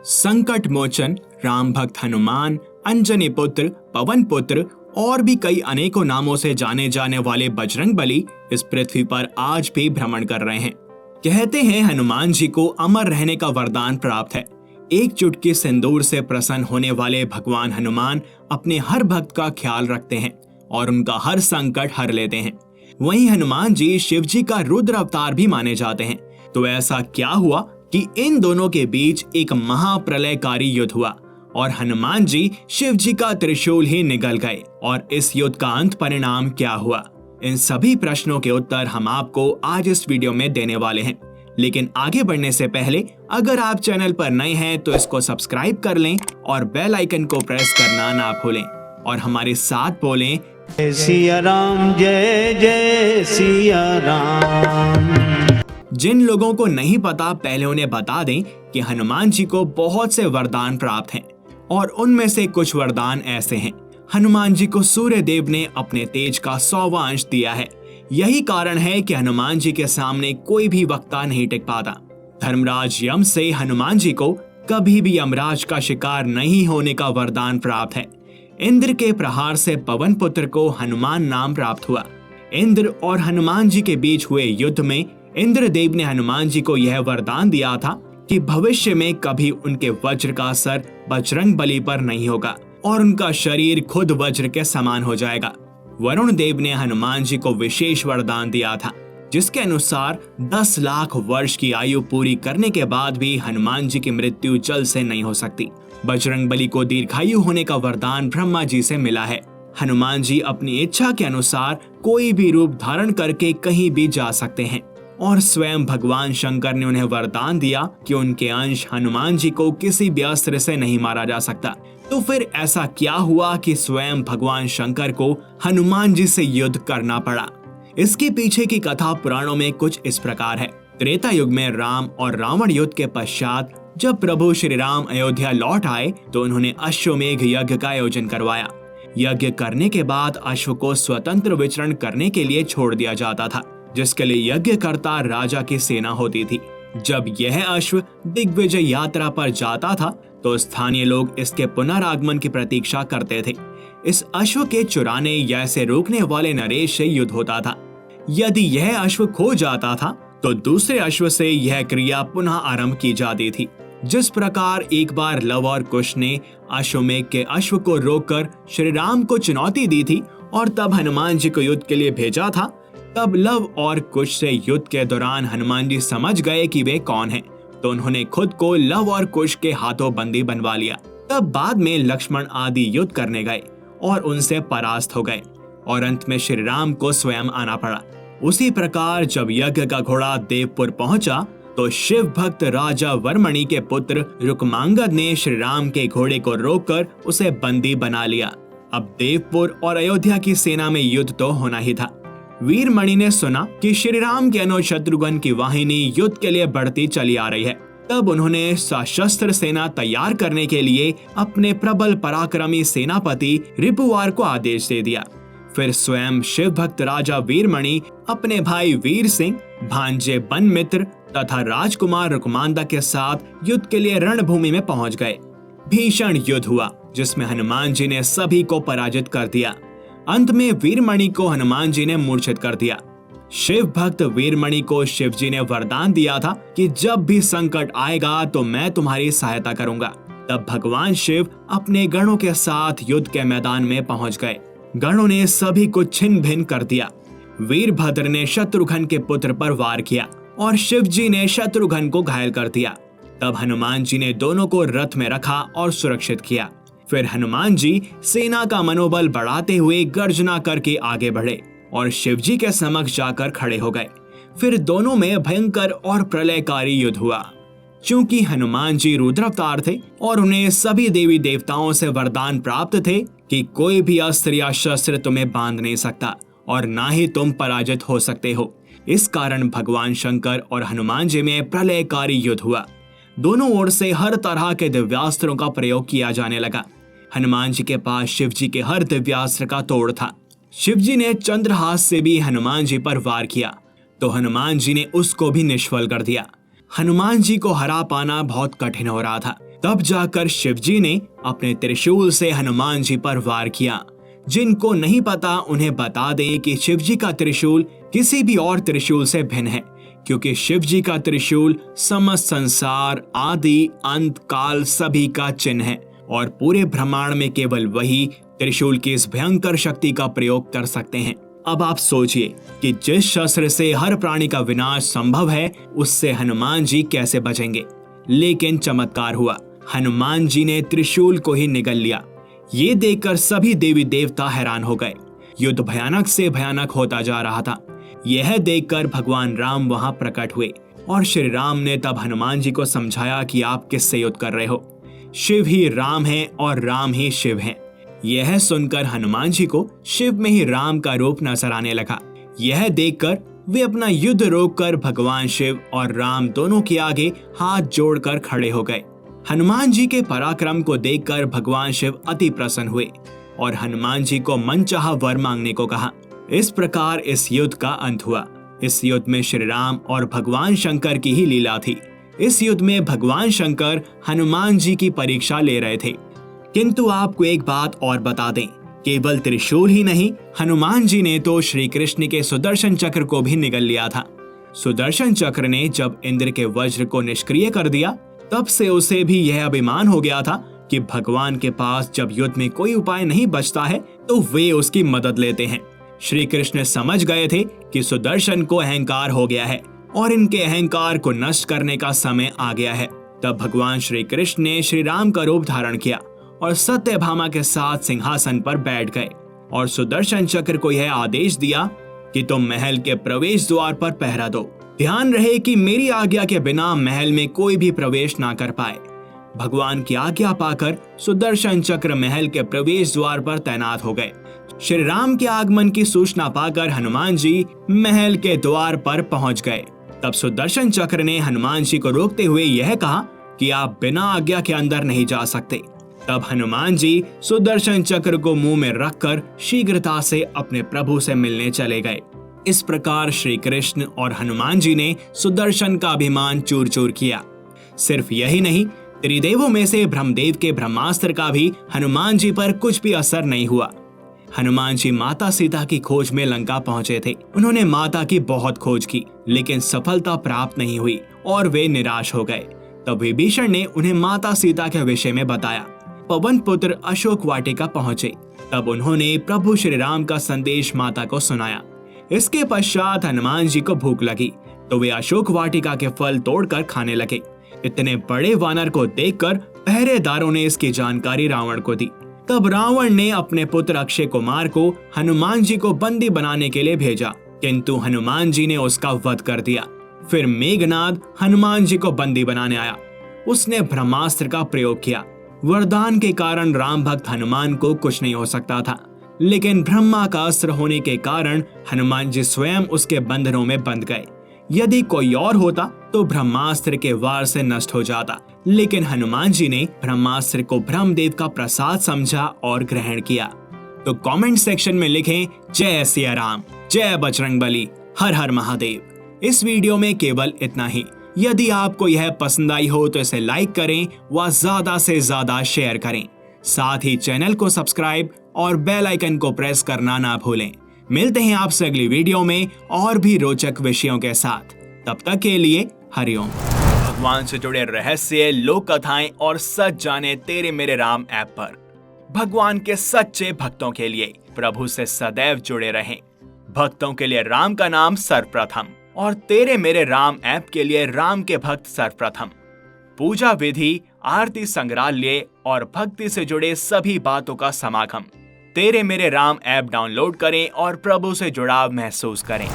संकट मोचन, राम भक्त हनुमान, अंजनी पुत्र, पवन पुत्र और भी कई अनेकों नामों से जाने जाने वाले बजरंगबली इस पृथ्वी पर आज भी भ्रमण कर रहे हैं। कहते हैं हनुमान जी को अमर रहने का वरदान प्राप्त है। एक चुटकी सिंदूर से प्रसन्न होने वाले भगवान हनुमान अपने हर भक्त का ख्याल रखते हैं और उनका हर संकट हर लेते हैं। वहीं हनुमान जी शिव जी का रुद्र अवतार भी माने जाते हैं। तो ऐसा क्या हुआ कि इन दोनों के बीच एक महाप्रलयकारी युद्ध हुआ और हनुमान जी शिव जी का त्रिशूल ही निगल गए, और इस युद्ध का अंत परिणाम क्या हुआ? इन सभी प्रश्नों के उत्तर हम आपको आज इस वीडियो में देने वाले हैं। लेकिन आगे बढ़ने से पहले अगर आप चैनल पर नए हैं तो इसको सब्सक्राइब कर लें और बेल आइकन को प्रेस करना ना भूलें और हमारे साथ बोलें जय सिया राम, जय जय सिया राम। जिन लोगों को नहीं पता पहले उन्हें बता दें कि हनुमान जी को बहुत से वरदान प्राप्त हैं और उनमें से कुछ वरदान ऐसे हैं। हनुमान जी को सूर्य देव ने अपने तेज का 100वां अंश दिया है। यही कारण है कि हनुमान जी के सामने कोई भी वक्ता नहीं टिक पाता। धर्मराज यम से हनुमान जी को कभी भी यमराज का शिकार नहीं होने का वरदान प्राप्त है। इंद्र के प्रहार से पवन पुत्र को हनुमान नाम प्राप्त हुआ। इंद्र और हनुमान जी के बीच हुए युद्ध में इंद्रदेव ने हनुमान जी को यह वरदान दिया था कि भविष्य में कभी उनके वज्र का असर बजरंगबली पर नहीं होगा और उनका शरीर खुद वज्र के समान हो जाएगा। वरुण देव ने हनुमान जी को विशेष वरदान दिया था, जिसके अनुसार 10 लाख वर्ष की आयु पूरी करने के बाद भी हनुमान जी की मृत्यु जल से नहीं हो सकती। बजरंगबली को दीर्घायु होने का वरदान ब्रह्मा जी से मिला है। हनुमान जी अपनी इच्छा के अनुसार कोई भी रूप धारण करके कहीं भी जा सकते हैं और स्वयं भगवान शंकर ने उन्हें वरदान दिया कि उनके अंश हनुमान जी को किसी भी अस्त्र से नहीं मारा जा सकता। तो फिर ऐसा क्या हुआ कि स्वयं भगवान शंकर को हनुमान जी से युद्ध करना पड़ा? इसके पीछे की कथा पुराणों में कुछ इस प्रकार है। त्रेता युग में राम और रावण युद्ध के पश्चात जब प्रभु श्री राम अयोध्या लौट आए तो उन्होंने अश्वमेघ यज्ञ का आयोजन करवाया। यज्ञ करने के बाद अश्व को स्वतंत्र विचरण करने के लिए छोड़ दिया जाता था, जिसके लिए यज्ञकर्ता राजा की सेना होती थी। जब यह अश्व दिग्विजय यात्रा पर जाता था तो स्थानीय लोग इसके पुनरागमन की प्रतीक्षा करते थे। इस अश्व के चुराने या इसे रोकने वाले नरेश से युद्ध होता था। यदि यह अश्व खो जाता था तो दूसरे अश्व से यह क्रिया पुनः आरंभ की जाती थी। जिस प्रकार एक बार लव और कुश ने अश्वमेघ के अश्व को रोककर श्री राम को चुनौती दी थी और तब हनुमान जी को युद्ध के लिए भेजा था, तब लव और कुश से युद्ध के दौरान हनुमान जी समझ गए कि वे कौन हैं, तो उन्होंने खुद को लव और कुश के हाथों बंदी बनवा लिया। तब बाद में लक्ष्मण आदि युद्ध करने गए और उनसे परास्त हो गए और अंत में श्री राम को स्वयं आना पड़ा। उसी प्रकार जब यज्ञ का घोड़ा देवपुर पहुंचा तो शिव भक्त राजा वर्मणि के पुत्र रुक्मांगद ने श्री राम के घोड़े को रोककर उसे बंदी बना लिया। अब देवपुर और अयोध्या की सेना में युद्ध तो होना ही था। वीरमणि ने सुना कि श्री राम के अनुज शत्रुघ्न की वाहिनी युद्ध के लिए बढ़ती चली आ रही है। तब उन्होंने सशस्त्र सेना तैयार करने के लिए अपने प्रबल पराक्रमी सेनापति रिपुवार को आदेश दे दिया। फिर स्वयं शिव भक्त राजा वीरमणि अपने भाई वीर सिंह, भांजे बनमित्र तथा राजकुमार रुक्मांदा के साथ युद्ध के लिए रणभूमि में पहुंच गए। भीषण युद्ध हुआ जिसमें हनुमान जी ने सभी को पराजित कर दिया। अंत में वीरमणि को हनुमान जी ने मूर्छित कर दिया। शिव भक्त वीरमणि को शिव जी ने वरदान दिया था कि जब भी संकट आएगा तो मैं तुम्हारी सहायता करूंगा। तब भगवान शिव अपने गणों के साथ युद्ध के मैदान में पहुंच गए। गणों ने सभी को छिन्न भिन्न कर दिया। वीरभद्र ने शत्रुघ्न के पुत्र पर वार किया और शिव जी ने शत्रुघ्न को घायल कर दिया। तब हनुमान जी ने दोनों को रथ में रखा और सुरक्षित किया। फिर हनुमान जी सेना का मनोबल बढ़ाते हुए गर्जना करके आगे बढ़े और शिव जी के समक्ष जाकर खड़े हो गए। फिर दोनों में भयंकर और प्रलयकारी युद्ध हुआ। चूंकि हनुमान जी रुद्रावतार थे और उन्हें सभी देवी देवताओं से वरदान प्राप्त थे कि कोई भी अस्त्र या शस्त्र तुम्हें बांध नहीं सकता और ना ही तुम पराजित हो सकते हो। इस कारण भगवान शंकर और हनुमान जी में प्रलयकारी युद्ध हुआ। दोनों ओर से हर तरह के दिव्यास्त्रों का प्रयोग किया जाने लगा। हनुमान जी के पास शिव जी के हर दिव्यास्त्र का तोड़ था। शिव जी ने चंद्रहास से भी हनुमान जी पर वार किया तो हनुमान जी ने उसको भी निष्फल कर दिया। हनुमान जी को हरा पाना बहुत कठिन हो रहा था। तब जाकर शिवजी ने अपने त्रिशूल से हनुमान जी पर वार किया। जिनको नहीं पता उन्हें बता दें कि शिवजी का त्रिशूल किसी भी और त्रिशूल से भिन्न है, क्योंकि शिवजी का त्रिशूल समस्त संसार, आदि अंत काल सभी का चिन्ह है और पूरे ब्रह्मांड में केवल वही त्रिशूल की इस भयंकर शक्ति का प्रयोग कर सकते हैं। अब आप सोचिए कि जिस शस्त्र से हर प्राणी का विनाश संभव है, उससे हनुमान जी कैसे बचेंगे। लेकिन चमत्कार हुआ, हनुमान जी ने त्रिशूल को ही निगल लिया। ये देखकर सभी देवी देवता हैरान हो गए। युद्ध भयानक से भयानक होता जा रहा था। यह देखकर भगवान राम वहां प्रकट हुए और श्री राम ने तब हनुमान जी को समझाया कि आप किससे युद्ध कर रहे हो। शिव ही राम है और राम ही शिव है। यह सुनकर हनुमान जी को शिव में ही राम का रूप नजर आने लगा। यह देखकर वे अपना युद्ध रोककर भगवान शिव और राम दोनों के आगे हाथ जोड़कर खड़े हो गए। हनुमान जी के पराक्रम को देखकर भगवान शिव अति प्रसन्न हुए और हनुमान जी को मनचाहा वर मांगने को कहा। इस प्रकार इस युद्ध का अंत हुआ। इस युद्ध में श्री राम और भगवान शंकर की ही लीला थी। इस युद्ध में भगवान शंकर हनुमान जी की परीक्षा ले रहे थे। किंतु आपको एक बात और बता दें, केवल त्रिशूल ही नहीं, हनुमान जी ने तो श्री कृष्ण के सुदर्शन चक्र को भी निगल लिया था। सुदर्शन चक्र ने जब इंद्र के वज्र को निष्क्रिय कर दिया, तब से उसे भी यह अभिमान हो गया था कि भगवान के पास जब युद्ध में कोई उपाय नहीं बचता है तो वे उसकी मदद लेते हैं। श्री कृष्ण समझ गए थे कि सुदर्शन को अहंकार हो गया है और इनके अहंकार को नष्ट करने का समय आ गया है। तब भगवान श्री कृष्ण ने श्री राम का रूप धारण किया और सत्यभामा के साथ सिंहासन पर बैठ गए और सुदर्शन चक्र को यह आदेश दिया कि तुम महल के प्रवेश द्वार पर पहरा दो। ध्यान रहे कि मेरी आज्ञा के बिना महल में कोई भी प्रवेश ना कर पाए। भगवान की आज्ञा पाकर सुदर्शन चक्र महल के प्रवेश द्वार पर तैनात हो गए। श्री राम के आगमन की सूचना पाकर हनुमान जी महल के द्वार पर पहुंच गए। तब सुदर्शन चक्र ने हनुमान जी को रोकते हुए यह कहा कि आप बिना आज्ञा के अंदर नहीं जा सकते। तब हनुमान जी सुदर्शन चक्र को मुंह में रखकर शीघ्रता से अपने प्रभु से मिलने चले गए। इस प्रकार श्री कृष्ण और हनुमान जी ने सुदर्शन का अभिमान चूर चूर किया। सिर्फ यही नहीं, त्रिदेवों में से ब्रह्मदेव के ब्रह्मास्त्र का भी हनुमान जी पर कुछ भी असर नहीं हुआ। हनुमान जी माता सीता की खोज में लंका पहुंचे थे। उन्होंने माता की बहुत खोज की, लेकिन सफलता प्राप्त नहीं हुई और वे निराश हो गए। तब विभीषण ने उन्हें माता सीता के विषय में बताया। पवन पुत्र अशोक वाटिका पहुंचे। तब उन्होंने प्रभु श्री राम का संदेश माता को सुनाया। इसके पश्चात हनुमान जी को भूख लगी तो वे अशोक वाटिका के फल तोड़कर खाने लगे। इतने बड़े वानर को देखकर पहरेदारों ने इसकी जानकारी रावण को दी। तब रावण ने अपने पुत्र अक्षय कुमार को हनुमान जी को बंदी बनाने के लिए भेजा, किंतु हनुमान जी ने उसका वध कर दिया। फिर मेघनाद हनुमान जी को बंदी बनाने आया। उसने ब्रह्मास्त्र का प्रयोग किया। वरदान के कारण राम भक्त हनुमान को कुछ नहीं हो सकता था, लेकिन ब्रह्मा का अस्त्र होने के कारण हनुमान जी स्वयं उसके बंधनों में बंध गए। यदि कोई और होता तो ब्रह्मास्त्र के वार से नष्ट हो जाता, लेकिन हनुमान जी ने ब्रह्मास्त्र को ब्रह्मदेव का प्रसाद समझा और ग्रहण किया। तो कमेंट सेक्शन में लिखें जय सिया राम, जय बजरंगबली, हर हर महादेव। इस वीडियो में केवल इतना ही। यदि आपको यह पसंद आई हो तो इसे लाइक करें व ज्यादा से ज्यादा शेयर करें। साथ ही चैनल को सब्सक्राइब और बेल आइकन को प्रेस करना ना भूलें। मिलते हैं आपसे अगली वीडियो में और भी रोचक विषयों के साथ। तब तक के लिए हरिओम। भगवान से जुड़े रहस्य, लोक कथाएं और सच जाने तेरे मेरे राम ऐप पर। भगवान के सच्चे भक्तों के लिए प्रभु से सदैव जुड़े रहें। भक्तों के लिए राम का नाम सर्वप्रथम और तेरे मेरे राम ऐप के लिए राम के भक्त सर्वप्रथम। पूजा विधि, आरती संग्रहालय और भक्ति से जुड़े सभी बातों का समागम। तेरे मेरे राम ऐप डाउनलोड करें और प्रभु से जुड़ाव महसूस करें।